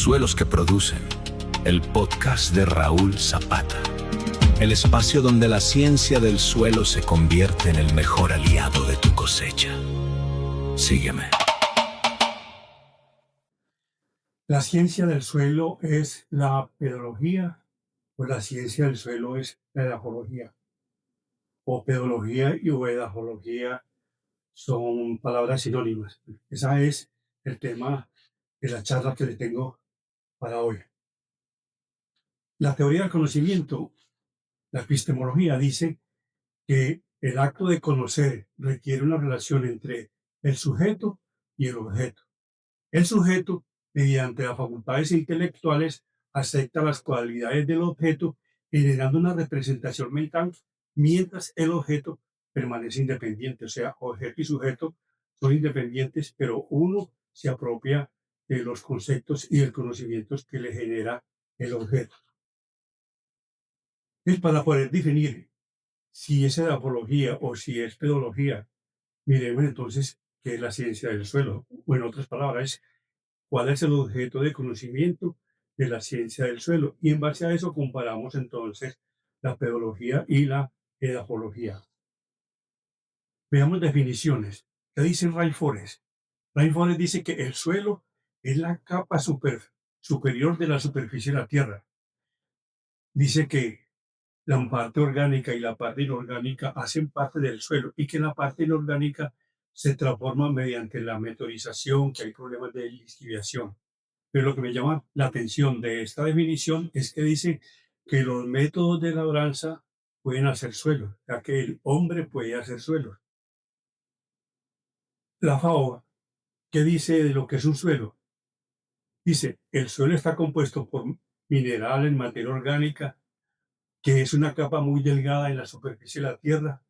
Suelos que Producen, el podcast de Raúl Zapata. El espacio donde la ciencia del suelo se convierte en el mejor aliado de tu cosecha. Sígueme. ¿La ciencia del suelo es la pedología o la ciencia del suelo es la edafología? O pedología y o edafología son palabras sinónimas. Ese es el tema de la charla que le tengo para hoy. La teoría del conocimiento, la epistemología, dice que el acto de conocer requiere una relación entre el sujeto y el objeto. El sujeto, mediante las facultades intelectuales, acepta las cualidades del objeto, generando una representación mental, mientras el objeto permanece independiente. O sea, objeto y sujeto son independientes, pero uno se apropia de los conceptos y de conocimientos que le genera el objeto. Es para poder definir si es edapología o si es pedología. Miremos entonces qué es la ciencia del suelo, o en otras palabras, cuál es el objeto de conocimiento de la ciencia del suelo. Y en base a eso comparamos entonces la pedología y la edafología. Veamos definiciones. ¿Qué dice Ray Forest? Ray Forest dice que el suelo es la capa superior de la superficie de la Tierra. Dice que la parte orgánica y la parte inorgánica hacen parte del suelo y que la parte inorgánica se transforma mediante la meteorización, que hay problemas de lixiviación. Pero lo que me llama la atención de esta definición es que dice que los métodos de labranza pueden hacer suelos, ya que el hombre puede hacer suelos. La FAO, ¿qué dice de lo que es un suelo? Dice, el suelo está compuesto por minerales, materia orgánica, que es una capa muy delgada en la superficie de la tierra,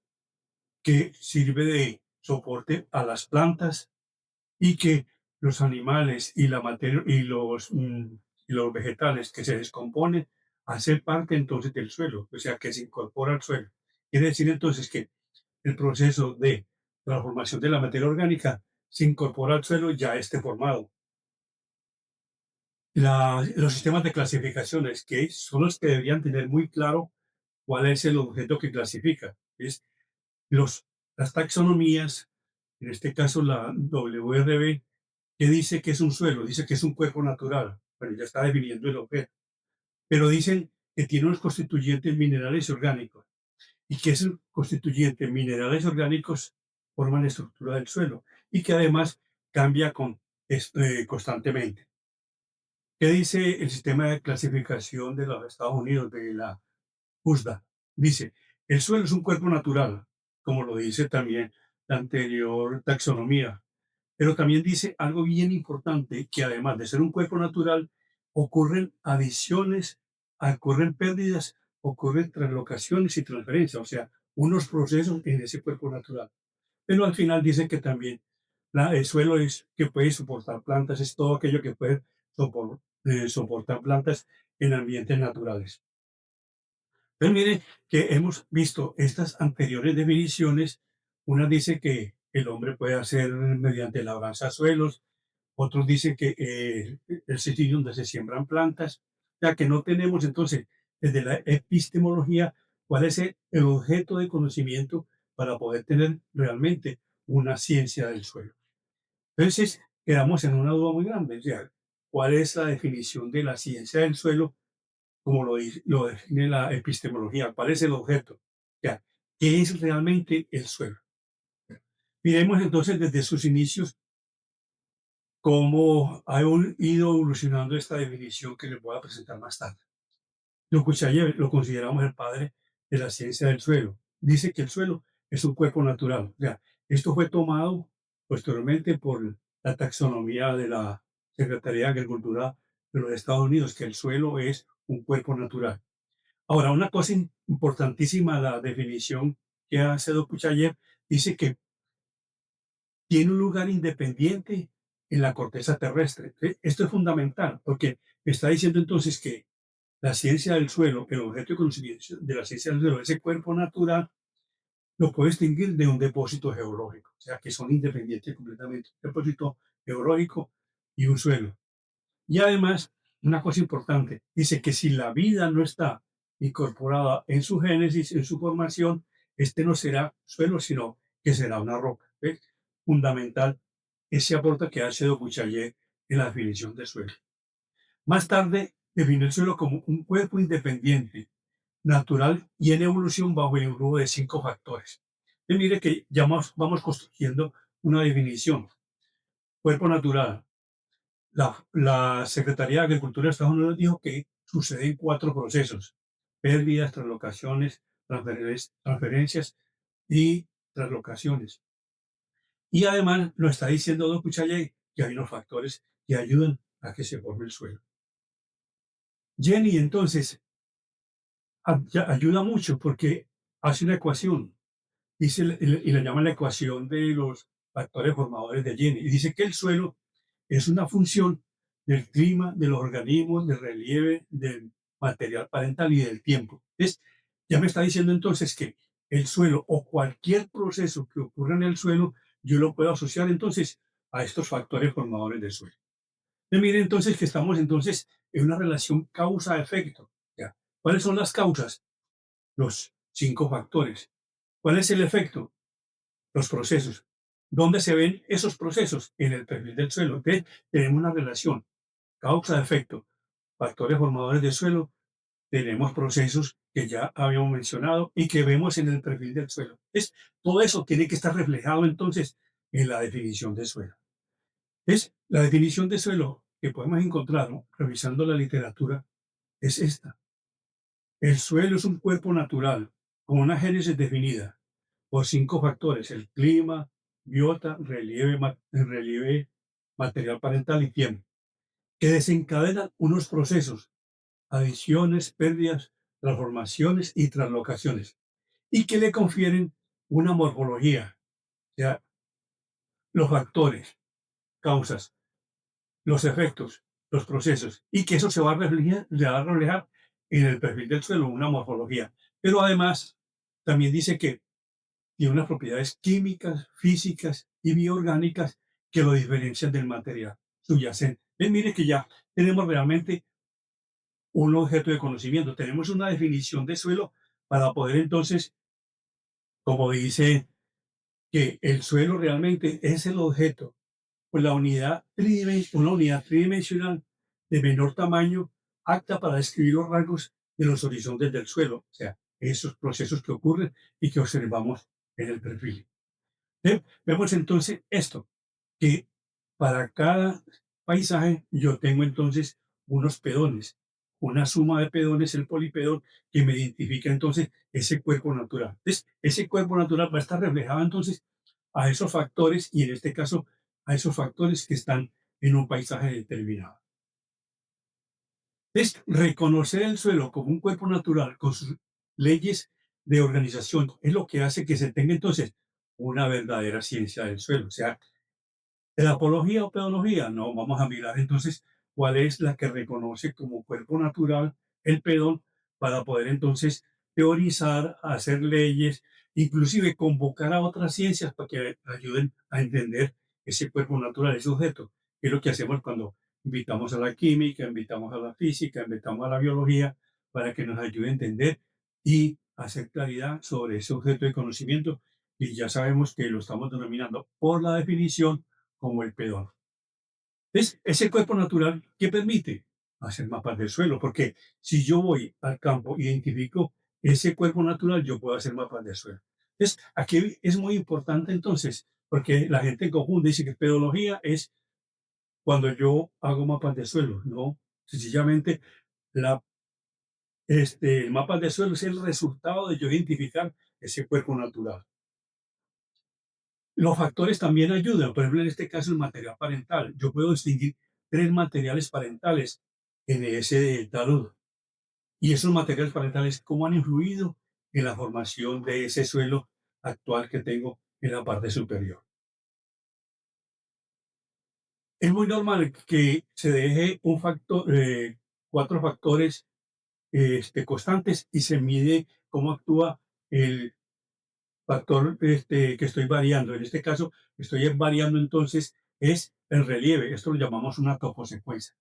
que sirve de soporte a las plantas y que los animales y la materia y los vegetales que se descomponen hacen parte entonces del suelo, o sea que se incorpora al suelo. Quiere decir entonces que el proceso de transformación de la materia orgánica se incorpora al suelo y ya esté formado. Los sistemas de clasificaciones, que son los que deberían tener muy claro cuál es el objeto que clasifica. Es las taxonomías, en este caso la WRB, que dice que es un suelo, dice que es un cuerpo natural. Bueno, ya está definiendo el objeto. Pero dicen que tiene unos constituyentes minerales y orgánicos y que esos constituyentes minerales y orgánicos forman la estructura del suelo y que además cambia constantemente. ¿Qué dice el sistema de clasificación de los Estados Unidos, de la USDA? Dice, el suelo es un cuerpo natural, como lo dice también la anterior taxonomía. Pero también dice algo bien importante, que además de ser un cuerpo natural, ocurren adiciones, ocurren pérdidas, ocurren translocaciones y transferencias, o sea, unos procesos en ese cuerpo natural. Pero al final dice que también el suelo es que puede soportar plantas, es todo aquello que puede soportar plantas en ambientes naturales. Pero mire que hemos visto estas anteriores definiciones. Una dice que el hombre puede hacer mediante labranza suelos, otros dicen que el sitio donde se siembran plantas, ya que no tenemos entonces desde la epistemología cuál es el objeto de conocimiento para poder tener realmente una ciencia del suelo. Entonces quedamos en una duda muy grande, o sea, ¿cuál es la definición de la ciencia del suelo como lo define la epistemología? ¿Cuál es el objeto? O sea, ¿qué es realmente el suelo? Miremos entonces desde sus inicios cómo ha ido evolucionando esta definición que les voy a presentar más tarde. Cuchayev lo consideramos el padre de la ciencia del suelo. Dice que el suelo es un cuerpo natural. O sea, esto fue tomado posteriormente por la taxonomía de la Secretaría de Agricultura de los Estados Unidos, que el suelo es un cuerpo natural. Ahora, una cosa importantísima, la definición que hace Kuchayev, dice que tiene un lugar independiente en la corteza terrestre. Esto es fundamental porque me está diciendo entonces que la ciencia del suelo, el objeto de conocimiento de la ciencia del suelo, ese cuerpo natural, lo puede distinguir de un depósito geológico, o sea, que son independientes completamente, un depósito geológico y un suelo. Y además una cosa importante. Dice que si la vida no está incorporada en su génesis, en su formación, este no será suelo, sino que será una roca. ¿Ves? Fundamental ese aporte que hace Buchayé en la definición de suelo. Más tarde definió el suelo como un cuerpo independiente, natural y en evolución bajo el grupo de 5 factores. Y mire que ya vamos construyendo una definición. Cuerpo natural. La Secretaría de Agricultura de Estados Unidos dijo que suceden 4 procesos: pérdidas, translocaciones, transferencias y translocaciones. Y además lo está diciendo Don Cuchayé, que hay unos factores que ayudan a que se forme el suelo. Jenny entonces ayuda mucho porque hace una ecuación, dice, y la llama la ecuación de los factores formadores de Jenny, y dice que el suelo es una función del clima, de los organismos, del relieve, del material parental y del tiempo. Ya me está diciendo entonces que el suelo o cualquier proceso que ocurra en el suelo, yo lo puedo asociar entonces a estos factores formadores del suelo. Mire entonces que estamos entonces en una relación causa-efecto. ¿Ya? ¿Cuáles son las causas? Los 5 factores. ¿Cuál es el efecto? Los procesos. ¿Dónde se ven esos procesos? En el perfil del suelo. Entonces, tenemos una relación causa-efecto. Factores formadores del suelo. Tenemos procesos que ya habíamos mencionado y que vemos en el perfil del suelo. Todo eso tiene que estar reflejado entonces en la definición de suelo. La definición de suelo que podemos encontrar, ¿no?, revisando la literatura, es esta. El suelo es un cuerpo natural con una génesis definida por 5 factores: el clima, biota, relieve, material parental y tiempo, que desencadenan unos procesos: adiciones, pérdidas, transformaciones y translocaciones, y que le confieren una morfología, o sea, los factores, causas, los efectos, los procesos, y que eso se va a reflejar en el perfil del suelo, una morfología. Pero además, también dice que tiene unas propiedades químicas, físicas y bioorgánicas que lo diferencian del material subyacente. Mire que ya tenemos realmente un objeto de conocimiento, tenemos una definición de suelo para poder entonces, como dice, que el suelo realmente es el objeto, pues una unidad tridimensional de menor tamaño, apta para describir los rasgos de los horizontes del suelo, o sea, esos procesos que ocurren y que observamos en el perfil. Vemos entonces esto, que para cada paisaje yo tengo entonces unos pedones, una suma de pedones, el polipedón, que me identifica entonces ese cuerpo natural. Entonces, ese cuerpo natural va a estar reflejado entonces a esos factores, y en este caso a esos factores que están en un paisaje determinado. Es reconocer el suelo como un cuerpo natural con sus leyes de organización, es lo que hace que se tenga entonces una verdadera ciencia del suelo. O sea, ¿de la apología o pedología? No, vamos a mirar entonces cuál es la que reconoce como cuerpo natural el pedón, para poder entonces teorizar, hacer leyes, inclusive convocar a otras ciencias para que ayuden a entender ese cuerpo natural, ese objeto, que es lo que hacemos cuando invitamos a la química, invitamos a la física, invitamos a la biología, para que nos ayude a entender y hacer claridad sobre ese objeto de conocimiento, y ya sabemos que lo estamos denominando por la definición como el pedón. Es ese cuerpo natural que permite hacer mapas del suelo, porque si yo voy al campo, identifico ese cuerpo natural, yo puedo hacer mapas del suelo. Aquí es muy importante entonces, porque la gente confunde, dice que pedología es cuando yo hago mapas de suelo. No, sencillamente la, el mapa de suelo es el resultado de yo identificar ese cuerpo natural. Los factores también ayudan, por ejemplo, en este caso el material parental. Yo puedo distinguir 3 materiales parentales en ese talud. Y esos materiales parentales, ¿cómo han influido en la formación de ese suelo actual que tengo en la parte superior? Es muy normal que se deje 4 factores constantes, y se mide cómo actúa el factor que estoy variando. En este caso, estoy variando entonces es el relieve. Esto lo llamamos una toposecuencia.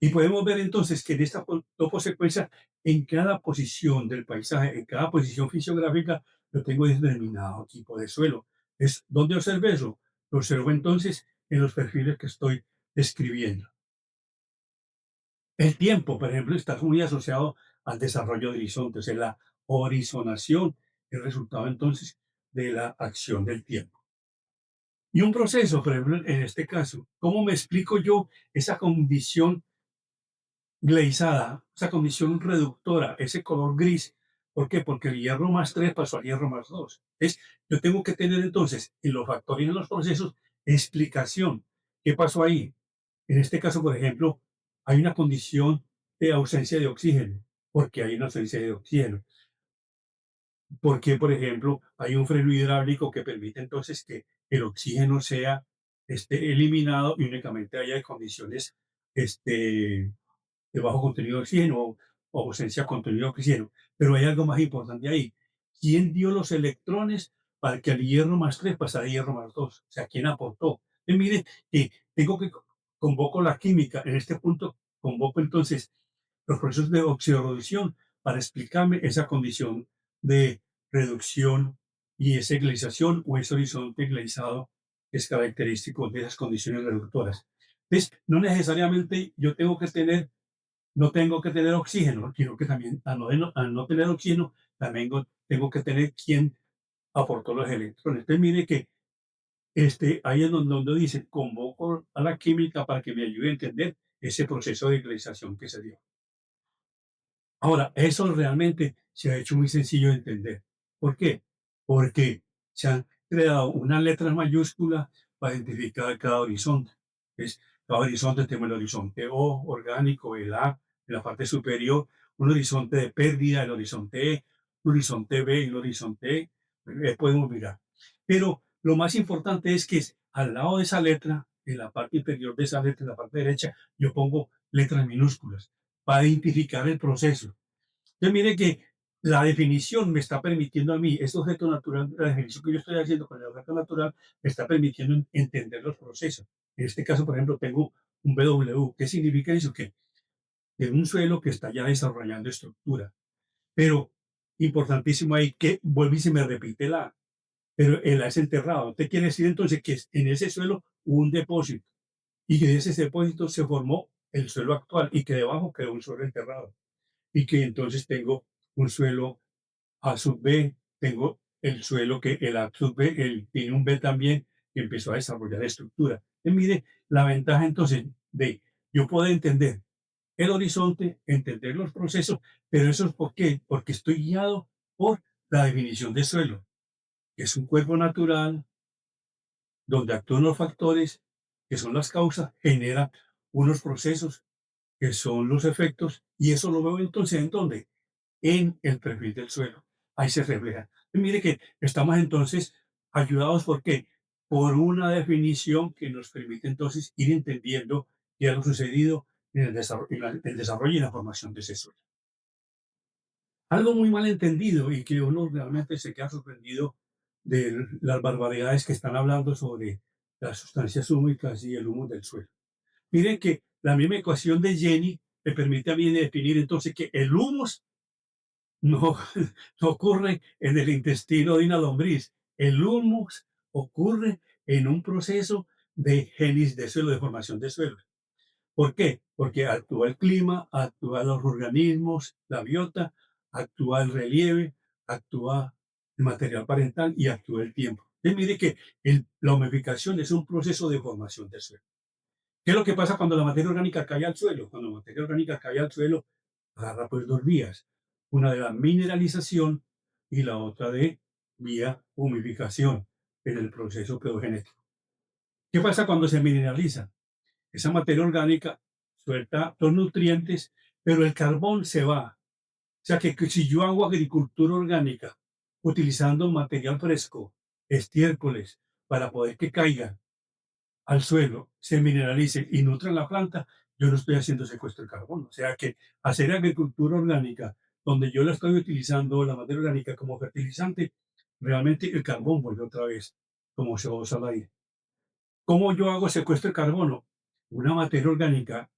Y podemos ver entonces que en esta toposecuencia, en cada posición del paisaje, en cada posición fisiográfica, yo tengo determinado tipo de suelo. Es donde observé eso. Lo observo entonces en los perfiles que estoy describiendo. El tiempo, por ejemplo, está muy asociado al desarrollo de horizontes. En la horizonación, el resultado entonces de la acción del tiempo. Y un proceso, por ejemplo, en este caso, ¿cómo me explico yo esa condición glazada, esa condición reductora, ese color gris? ¿Por qué? Porque el hierro más 3 pasó al hierro más 2. Yo tengo que tener entonces en los factores y en los procesos explicación. ¿Qué pasó ahí? En este caso, por ejemplo, hay una condición de ausencia de oxígeno. Porque hay una ausencia de oxígeno. Porque, por ejemplo, hay un freno hidráulico que permite entonces que el oxígeno sea eliminado y únicamente haya condiciones este, de bajo contenido de oxígeno o ausencia de contenido de oxígeno. Pero hay algo más importante ahí. ¿Quién dio los electrones para que al hierro más 3 pasara a hierro más 2? O sea, ¿quién aportó? Mire que tengo que convoco la química. En este punto convoco entonces los procesos de oxidorreducción para explicarme esa condición de reducción y esa glasización o ese horizonte glazado que es característico de esas condiciones reductoras. Entonces, no necesariamente yo tengo que tener no tengo que tener oxígeno, sino que también al no tener oxígeno, también tengo que tener quien aportó los electrones. Entonces, mire que ahí es donde dice, convoco a la química para que me ayude a entender ese proceso de globalización que se dio. Ahora, eso realmente se ha hecho muy sencillo de entender. ¿Por qué? Porque se han creado unas letras mayúsculas para identificar cada horizonte. Es, cada horizonte tiene el horizonte O orgánico, el A en la parte superior, un horizonte de pérdida, el horizonte E, un horizonte B y un horizonte E. Podemos mirar. Pero lo más importante es que al lado de esa letra, en la parte inferior de esa letra, en la parte derecha, yo pongo letras minúsculas para identificar el proceso. Entonces, mire que la definición me está permitiendo a mí, este objeto natural, la definición que yo estoy haciendo con el objeto natural, me está permitiendo entender los procesos. En este caso, por ejemplo, tengo un BW. ¿Qué significa eso? Que de un suelo que está ya desarrollando estructura. Pero, importantísimo ahí, que vuelve y se me repite la A, pero el A es enterrado. ¿Qué quiere decir entonces? Que en ese suelo hubo un depósito y que de ese depósito se formó el suelo actual y que debajo quedó un suelo enterrado y que entonces tengo un suelo A sub B, tengo el suelo que el A sub B, tiene un B también que empezó a desarrollar estructura. Y mire la ventaja entonces de yo poder entender el horizonte, entender los procesos, pero eso es ¿por qué? Porque estoy guiado por la definición de suelo, que es un cuerpo natural donde actúan los factores que son las causas, genera unos procesos que son los efectos, y eso lo veo entonces en dónde? En el perfil del suelo. Ahí se refleja. Y mire que estamos entonces ayudados ¿por qué? Por una definición que nos permite entonces ir entendiendo qué ha sucedido en el desarrollo y la formación de ese suelo. Algo muy mal entendido y que uno realmente se queda sorprendido de las barbaridades que están hablando sobre las sustancias húmicas y el humus del suelo. Miren que la misma ecuación de Jenny me permite a mí definir entonces que el humus no, no ocurre en el intestino de una lombriz. El humus ocurre en un proceso de génesis de suelo, de formación de suelo. ¿Por qué? Porque actúa el clima, actúa los organismos, la biota, actúa el relieve, actúa el material parental y actúa el tiempo. Entonces, mire que la humificación es un proceso de formación de suelo. ¿Qué es lo que pasa cuando la materia orgánica cae al suelo? Cuando la materia orgánica cae al suelo, agarra pues dos vías. Una de la mineralización y la otra de vía humificación en el proceso pedogenético. ¿Qué pasa cuando se mineraliza? Esa materia orgánica suelta los nutrientes, pero el carbón se va. O sea que si yo hago agricultura orgánica utilizando material fresco, estiércoles, para poder que caigan al suelo, se mineralicen y nutran la planta, yo no estoy haciendo secuestro de carbono. O sea que hacer agricultura orgánica, donde yo la estoy utilizando, la materia orgánica como fertilizante, realmente el carbón vuelve otra vez como CO2 al aire. ¿Cómo yo hago secuestro de carbono? Una materia orgánica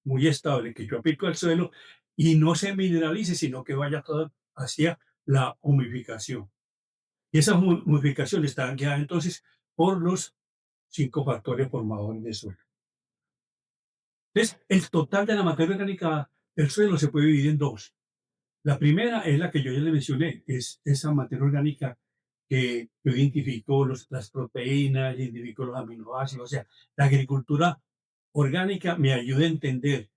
muy estable que yo aplico al suelo y no se mineralice, sino que vaya todo hacia la humificación. Y esa humificación está guiada entonces por los 5 factores formadores del suelo. Entonces, el total de la materia orgánica del suelo se puede dividir en dos. La primera es la que yo ya le mencioné, es esa materia orgánica que yo identifico las proteínas, identifico los aminoácidos, o sea, la agricultura orgánica me ayuda a entender,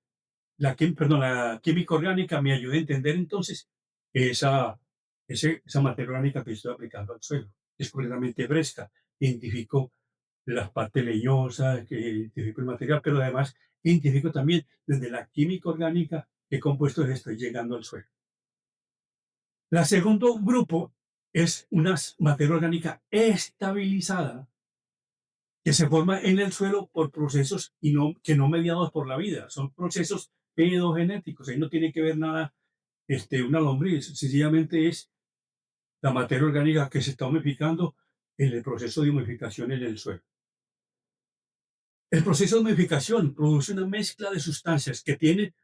la química orgánica me ayuda a entender entonces esa, esa materia orgánica que estoy aplicando al suelo. Es completamente fresca, identifico las partes leñosas, que identifico el material, pero además identifico también desde la química orgánica qué compuestos estoy llegando al suelo. La segundo grupo es una materia orgánica estabilizada que se forma en el suelo por procesos que no mediados por la vida, son procesos pedogenéticos, ahí no tiene que ver nada una lombriz, sencillamente es la materia orgánica que se está humificando en el proceso de humificación en el suelo. El proceso de humificación produce una mezcla de sustancias que tienen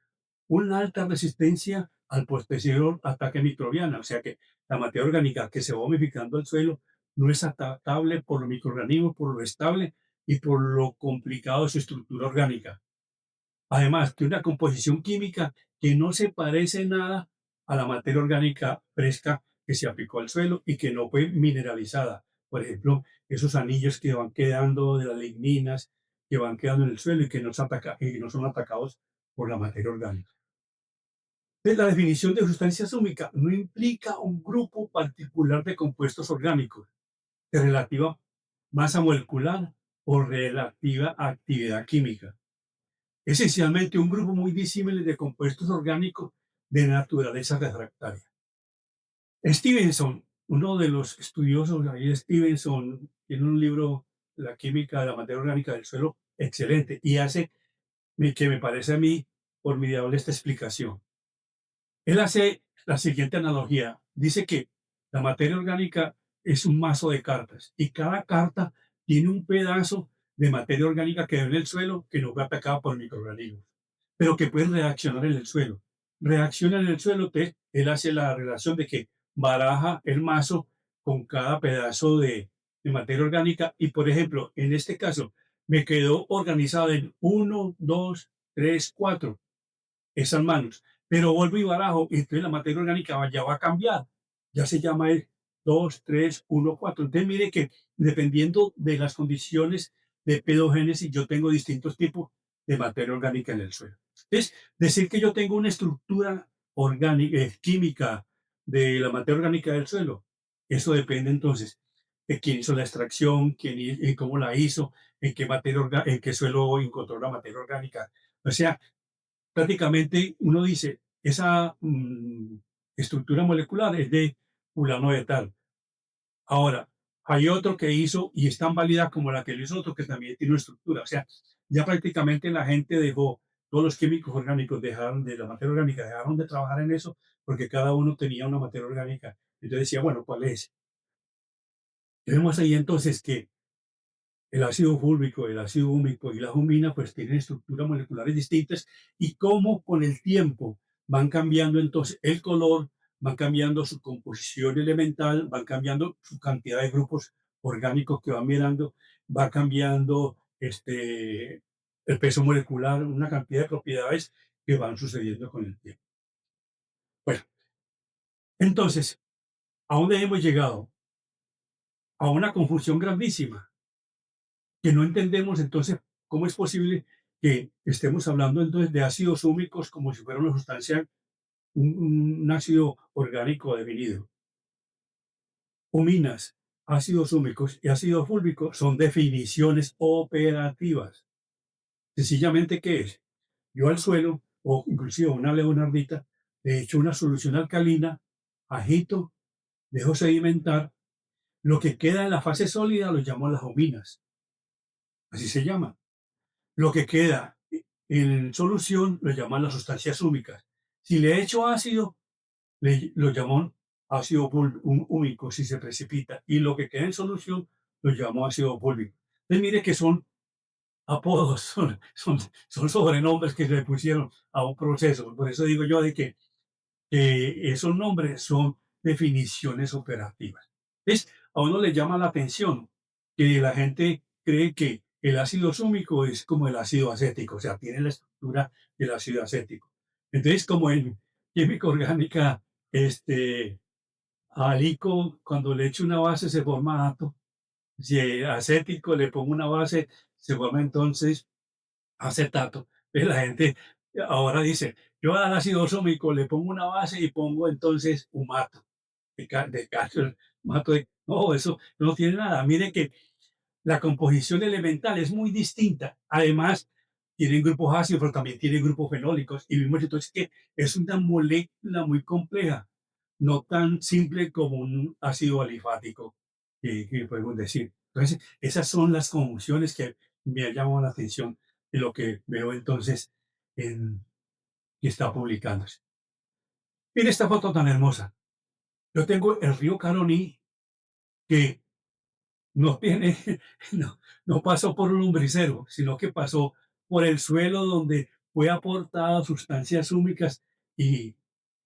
una alta resistencia al posterior ataque microbiano, o sea que la materia orgánica que se va humificando al suelo no es adaptable por los microorganismos, por lo estable y por lo complicado de su estructura orgánica. Además, tiene una composición química que no se parece nada a la materia orgánica fresca que se aplicó al suelo y que no fue mineralizada. Por ejemplo, esos anillos que van quedando de las ligninas que van quedando en el suelo y que y no son atacados por la materia orgánica. Entonces, la definición de sustancia súmica no implica un grupo particular de compuestos orgánicos de relativa masa molecular o relativa actividad química. Esencialmente un grupo muy disímil de compuestos orgánicos de naturaleza refractaria. Stevenson, uno de los estudiosos, ahí Stevenson, tiene un libro, La química de la materia orgánica del suelo, excelente, y hace que me parece a mí formidable esta explicación. Él hace la siguiente analogía. Dice que la materia orgánica es un mazo de cartas y cada carta tiene un pedazo de materia orgánica que hay en el suelo que no fue atacado por microorganismos, pero que puede reaccionar en el suelo. Reacciona en el suelo, él hace la relación de que baraja el mazo con cada pedazo de materia orgánica y, por ejemplo, en este caso, me quedó organizado en 1, 2, 3, 4 esas manos. Pero vuelvo y barajo, y entonces la materia orgánica ya va a cambiar. Ya se llama el 2, 3, 1, 4. Entonces mire que dependiendo de las condiciones de pedogénesis, yo tengo distintos tipos de materia orgánica en el suelo. Es decir que yo tengo una estructura orgánica, química de la materia orgánica del suelo. Eso depende entonces de quién hizo la extracción, cómo la hizo, en qué suelo encontró la materia orgánica. O sea, prácticamente uno dice, esa estructura molecular es de fulano de tal. Ahora, hay otro que hizo y es tan válida como la que lo hizo otro que también tiene una estructura. O sea, ya prácticamente la gente dejó, todos los químicos orgánicos dejaron de la materia orgánica, dejaron de trabajar en eso porque cada uno tenía una materia orgánica. Entonces decía, bueno, ¿cuál es? Tenemos ahí entonces que el ácido fúlvico, el ácido húmico y la humina pues tienen estructuras moleculares distintas y cómo con el tiempo van cambiando entonces el color, van cambiando su composición elemental, van cambiando su cantidad de grupos orgánicos que van mirando, va cambiando el peso molecular, una cantidad de propiedades que van sucediendo con el tiempo. Bueno, entonces, ¿a dónde hemos llegado? A una confusión grandísima que no entendemos entonces cómo es posible que estemos hablando entonces de ácidos húmicos como si fuera una sustancia, un ácido orgánico definido. Huminas, ácidos húmicos y ácido fúlvico son definiciones operativas. Sencillamente, ¿qué es? Yo al suelo, o inclusive a una leonardita, le echo una solución alcalina, agito, dejo sedimentar, lo que queda en la fase sólida lo llamo las huminas, así se llama. Lo que queda en solución lo llaman las sustancias húmicas. Si le echo ácido, lo llaman ácido húmico si se precipita. Y lo que queda en solución lo llamo ácido púlvico. Entonces mire que son apodos, son sobrenombres que se le pusieron a un proceso. Por eso digo yo de que esos nombres son definiciones operativas. ¿Ves? A uno le llama la atención que la gente cree que el ácido súmico es como el ácido acético, o sea, tiene la estructura del ácido acético. Entonces, como en química orgánica, alico, cuando le echo una base se forma ato. Si acético le pongo una base, se forma entonces acetato. Entonces la gente ahora dice, yo al ácido súmico le pongo una base y pongo entonces humato de calcio, humato no, eso no tiene nada. Mire que la composición elemental es muy distinta. Además, tienen grupos ácidos, pero también tienen grupos fenólicos. Y vimos entonces que es una molécula muy compleja, no tan simple como un ácido alifático, que podemos decir. Entonces, esas son las conjunciones que me llaman la atención de lo que veo entonces en, que está publicándose. Mira esta foto tan hermosa. Yo tengo el río Caroní que no tiene, no pasó por un lumbricero, sino que pasó por el suelo donde fue aportada sustancias húmicas y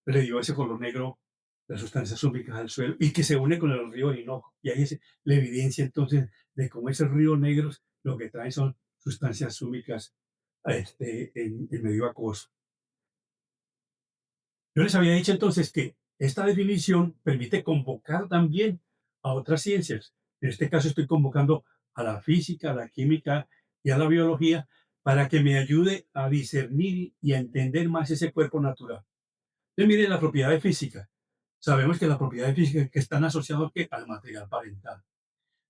le dio ese color negro, las sustancias húmicas al suelo, y que se une con el río Orinoco. Y ahí es la evidencia entonces de cómo esos ríos negros lo que traen son sustancias húmicas en medio acuoso. Yo les había dicho entonces que esta definición permite convocar también a otras ciencias. En este caso estoy convocando a la física, a la química y a la biología para que me ayude a discernir y a entender más ese cuerpo natural. Entonces, mire las propiedades físicas. Sabemos que las propiedades físicas que están asociadas ¿qué? Al material parental.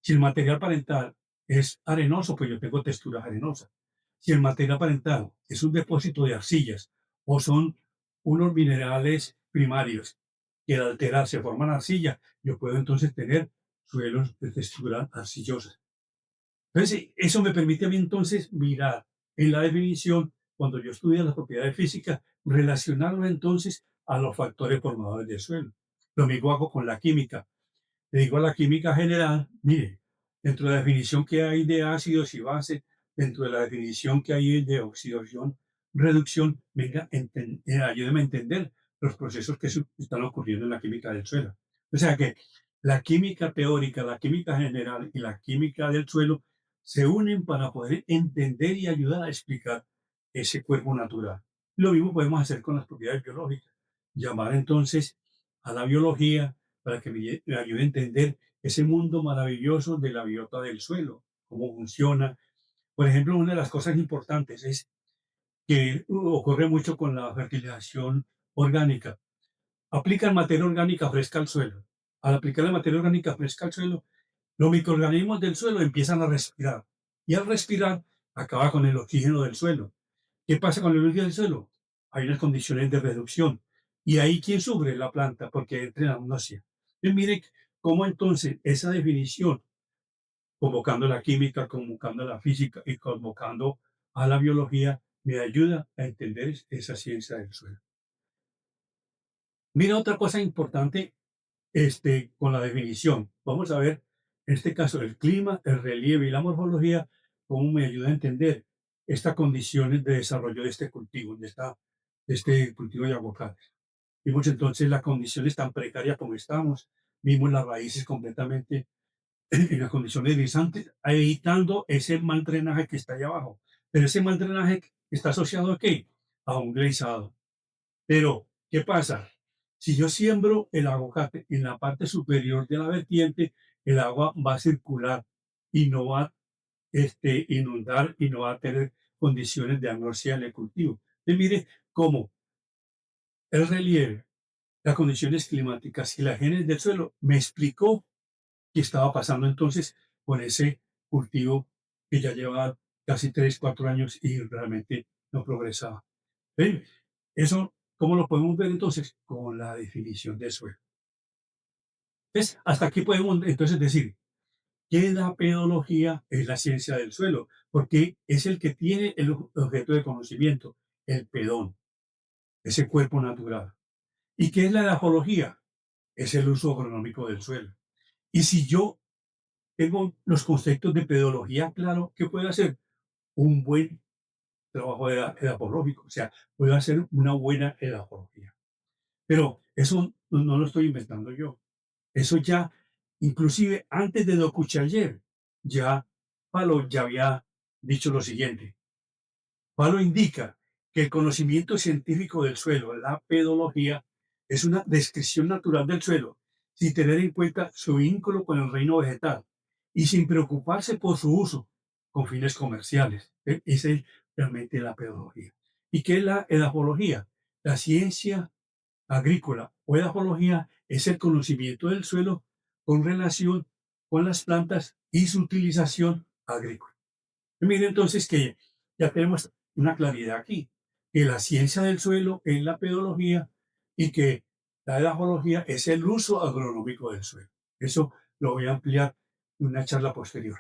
Si el material parental es arenoso, pues yo tengo texturas arenosas. Si el material parental es un depósito de arcillas o son unos minerales primarios que al alterarse forman arcilla, yo puedo entonces tener suelos de textura arcillosa. Entonces, eso me permite a mí entonces mirar en la definición, cuando yo estudio las propiedades físicas, relacionarlo entonces a los factores formadores del suelo. Lo mismo hago con la química. Le digo a la química general, mire, dentro de la definición que hay de ácidos y bases, dentro de la definición que hay de oxidación, reducción, venga, ayúdeme a entender los procesos que están ocurriendo en la química del suelo. O sea que la química teórica, la química general y la química del suelo se unen para poder entender y ayudar a explicar ese cuerpo natural. Lo mismo podemos hacer con las propiedades biológicas. Llamar entonces a la biología para que me ayude a entender ese mundo maravilloso de la biota del suelo, cómo funciona. Por ejemplo, una de las cosas importantes es que ocurre mucho con la fertilización orgánica. Aplican materia orgánica fresca al suelo. Al aplicar la materia orgánica fresca al suelo, los microorganismos del suelo empiezan a respirar. Y al respirar, acaba con el oxígeno del suelo. ¿Qué pasa con el oxígeno del suelo? Hay unas condiciones de reducción. Y ahí, ¿quién sufre? La planta, porque entra en amnosia. Y mire cómo entonces esa definición, convocando la química, convocando la física y convocando a la biología, me ayuda a entender esa ciencia del suelo. Mira otra cosa importante con la definición. Vamos a ver, en este caso, el clima, el relieve y la morfología, cómo me ayuda a entender estas condiciones de desarrollo de este cultivo, de este cultivo de aguacates. Vimos entonces las condiciones tan precarias como estamos, vimos las raíces completamente en las condiciones guisantes, evitando ese mal drenaje que está allá abajo. Pero ese mal drenaje está asociado a qué? A un gleisado. Pero, ¿qué pasa? Si yo siembro el aguacate en la parte superior de la vertiente, el agua va a circular y no va a inundar y no va a tener condiciones de angoscia en el cultivo. Entonces, mire cómo el relieve, las condiciones climáticas y las genes del suelo me explicó qué estaba pasando entonces con ese cultivo que ya lleva casi 3, 4 años y realmente no progresaba. ¿Ven? Eso, ¿cómo lo podemos ver entonces? Con la definición de suelo. ¿Ves? Hasta aquí podemos entonces decir que la pedología es la ciencia del suelo, porque es el que tiene el objeto de conocimiento, el pedón, ese cuerpo natural. ¿Y qué es la edafología? Es el uso agronómico del suelo. Y si yo tengo los conceptos de pedología claro, ¿qué puedo hacer? un buen trabajo edafológico, o sea, puedo hacer una buena edafología. Pero eso no lo estoy inventando yo. Eso ya, inclusive antes de Dokuchayev, ya Palo ya había dicho lo siguiente. Palo indica que el conocimiento científico del suelo, la pedología, es una descripción natural del suelo, sin tener en cuenta su vínculo con el reino vegetal y sin preocuparse por su uso con fines comerciales. Esa es realmente la pedología. ¿Y qué es la edafología? La ciencia agrícola o edafología es el conocimiento del suelo con relación con las plantas y su utilización agrícola. Y mire entonces que ya tenemos una claridad aquí, que la ciencia del suelo es la pedología y que la edafología es el uso agronómico del suelo. Eso lo voy a ampliar en una charla posterior.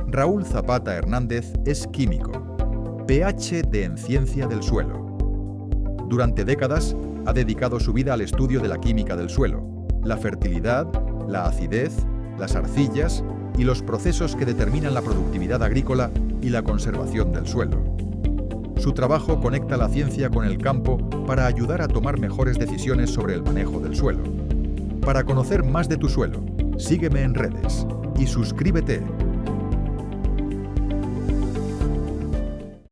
Raúl Zapata Hernández es químico, PhD en Ciencia del Suelo. Durante décadas ha dedicado su vida al estudio de la química del suelo, la fertilidad, la acidez, las arcillas y los procesos que determinan la productividad agrícola y la conservación del suelo. Su trabajo conecta la ciencia con el campo para ayudar a tomar mejores decisiones sobre el manejo del suelo. Para conocer más de tu suelo, sígueme en redes y suscríbete